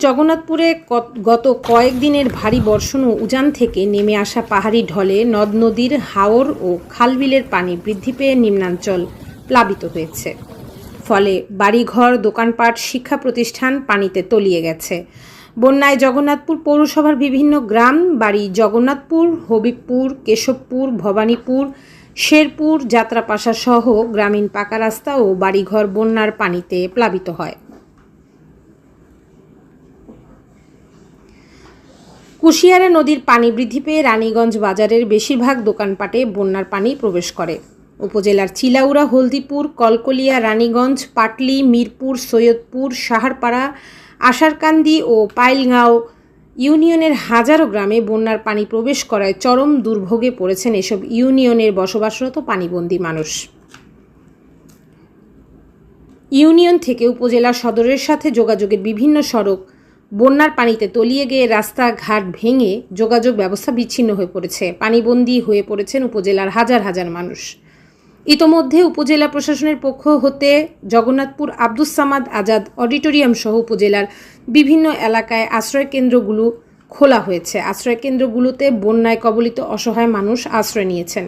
জগন্নাথপুরে গত কয়েকদিনের ভারী বর্ষণ ও উজান থেকে নেমে আসা পাহাড়ি ঢলে নদ নদীর হাওর ও খালবিলের পানি বৃদ্ধি পেয়ে নিম্নাঞ্চল প্লাবিত হয়েছে। ফলে বাড়িঘর, দোকানপাট, শিক্ষা প্রতিষ্ঠান পানিতে তলিয়ে গেছে। বন্যায় জগন্নাথপুর পৌরসভার বিভিন্ন গ্রাম বাড়ি জগন্নাথপুর, হবিবপুর, কেশবপুর, ভবানীপুর, শেরপুর, যাত্রাপাশা সহ গ্রামীণ পাকা রাস্তা ও বাড়িঘর বন্যার পানিতে প্লাবিত হয়। কুশিয়ারা নদীর পানি বৃদ্ধি পেয়ে রানীগঞ্জ বাজারের বেশিরভাগ দোকানপাটে বন্যার পানি প্রবেশ করে। উপজেলার চিলাউড়া, হলদিপুর, কলকলিয়া, রানীগঞ্জ, পাটলি, মিরপুর, সৈয়দপুর, সাহারপাড়া, আশারকান্দি ও পাইলগাঁও ইউনিয়নের হাজারো গ্রামে বন্যার পানি প্রবেশ করায় চরম দুর্ভোগে পড়েছেন এসব ইউনিয়নের বসবাসরত পানিবন্দী মানুষ। ইউনিয়ন থেকে উপজেলা সদরের সাথে যোগাযোগের বিভিন্ন সড়ক বন্যার পানিতে তলিয়ে গিয়ে রাস্তাঘাট ভেঙে যোগাযোগ ব্যবস্থা বিচ্ছিন্ন হয়ে পড়েছে। পানিবন্দী হয়ে পড়েছেন উপজেলার হাজার হাজার মানুষ। ইতোমধ্যে উপজেলা প্রশাসনের পক্ষ হতে জগন্নাথপুর আব্দুস সামাদ আজাদ অডিটোরিয়াম সহ উপজেলার বিভিন্ন এলাকায় আশ্রয়কেন্দ্রগুলো খোলা হয়েছে। আশ্রয়কেন্দ্রগুলোতে বন্যায় কবলিত অসহায় মানুষ আশ্রয় নিয়েছেন।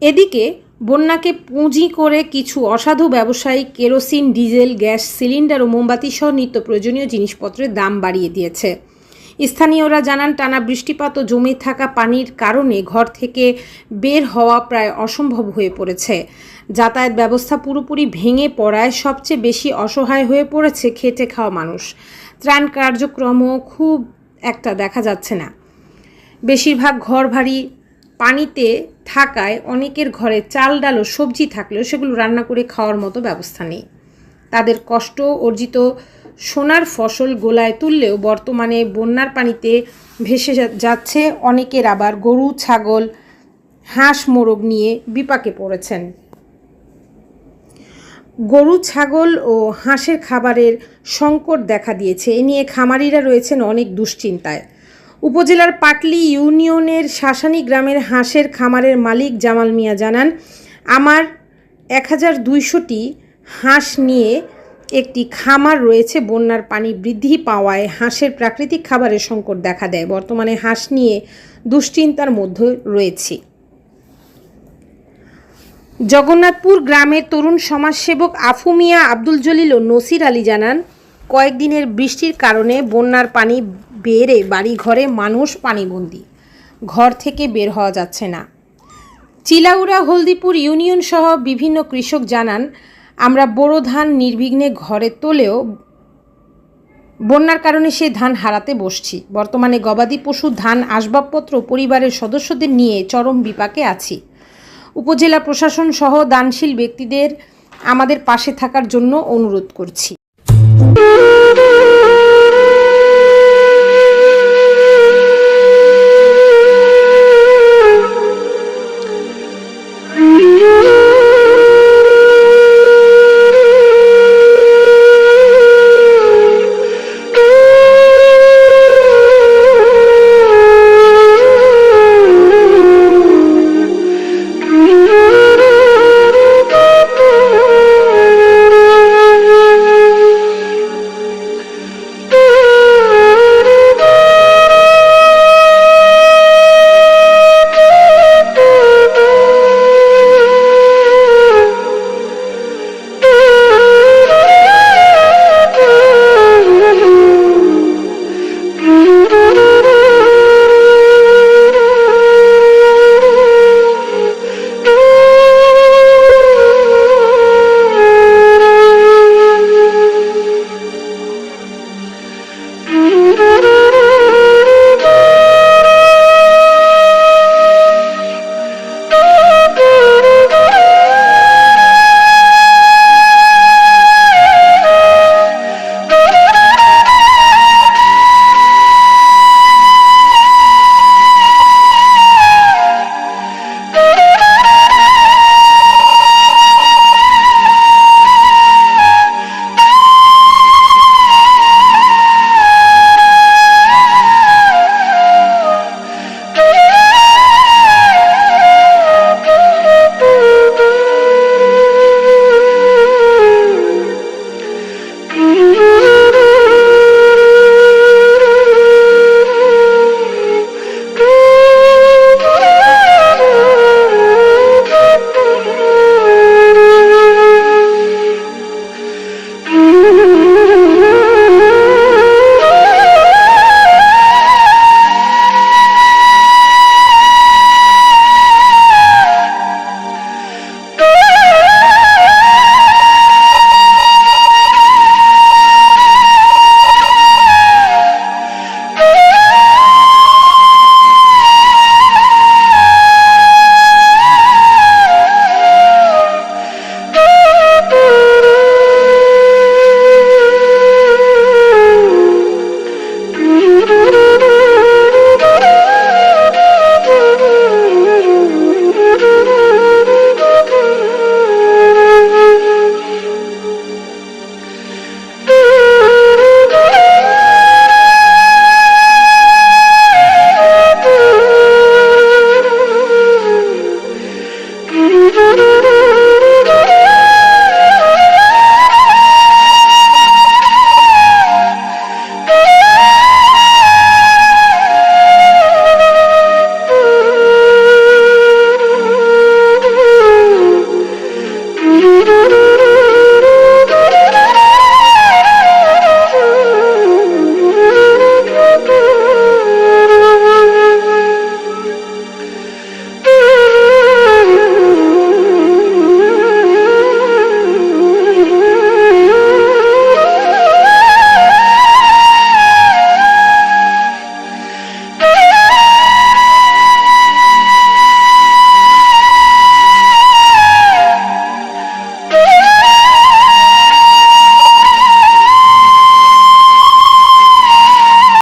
এদিকে বন্যাকে পুঁজি করে কিছু অসাধু ব্যবসায়ী কেরোসিন, ডিজেল, গ্যাস সিলিন্ডার ও মোমবাতি সহ নিত্য প্রয়োজনীয় জিনিসপত্রের দাম বাড়িয়ে দিয়েছে। স্থানীয়রা জানান, টানা বৃষ্টিপাত ও জমে থাকা পানির কারণে ঘর থেকে বের হওয়া প্রায় অসম্ভব হয়ে পড়েছে। যাতায়াত ব্যবস্থা পুরোপুরি ভেঙে পড়ায় সবচেয়ে বেশি অসহায় হয়ে পড়েছে খেটে খাওয়া মানুষ। ত্রাণ কার্যক্রমও খুব একটা দেখা যাচ্ছে না। বেশিরভাগ ঘর বাড়ি পানিতে থাকায় অনেকের ঘরে চাল, ডাল ও সবজি থাকলেও সেগুলো রান্না করে খাওয়ার মতো ব্যবস্থা নেই। তাদের কষ্ট অর্জিত সোনার ফসল গোলায় তুললেও বর্তমানে বন্যার পানিতে ভেসে যাচ্ছে। অনেকের আবার গরু, ছাগল, হাঁস, মোরগ নিয়ে বিপাকে পড়েছেন। গরু, ছাগল ও হাঁসের খাবারের সংকট দেখা দিয়েছে। এ নিয়ে খামারিরা রয়েছেন অনেক দুশ্চিন্তায়। উপজেলার পাটলি ইউনিয়নের শাসানি গ্রামের হাঁসের খামারের মালিক জামাল মিয়া জানান, আমার 1200টি হাঁস নিয়ে একটি খামার রয়েছে। বন্যার পানি বৃদ্ধি পাওয়ায় হাঁসের প্রাকৃতিক খাবারের সংকট দেখা দেয়। বর্তমানে হাঁস নিয়ে দুশ্চিন্তার মধ্যে রয়েছি। জগন্নাথপুর গ্রামের তরুণ সমাজসেবক আফু মিয়া, আব্দুল জলিল ও নসির আলী জানান, কয়েকদিনের বৃষ্টির কারণে বন্যার পানি বেড়ে বাড়ি ঘরে মানুষ পানিবন্দী, ঘর থেকে বের হওয়া যাচ্ছে না। চিলাউড়া, হলদিপুর ইউনিয়ন সহ বিভিন্ন কৃষক জানান, আমরা বোরো ধান নির্বিঘ্নে ঘরে তোলেও বন্যার কারণে সেই ধান হারাতে বসছি। বর্তমানে গবাদি পশু, ধান, আসবাবপত্র পরিবারের সদস্যদের নিয়ে চরম বিপাকে আছি। উপজেলা প্রশাসন সহ দানশীল ব্যক্তিদের আমাদের পাশে থাকার জন্য অনুরোধ করছি।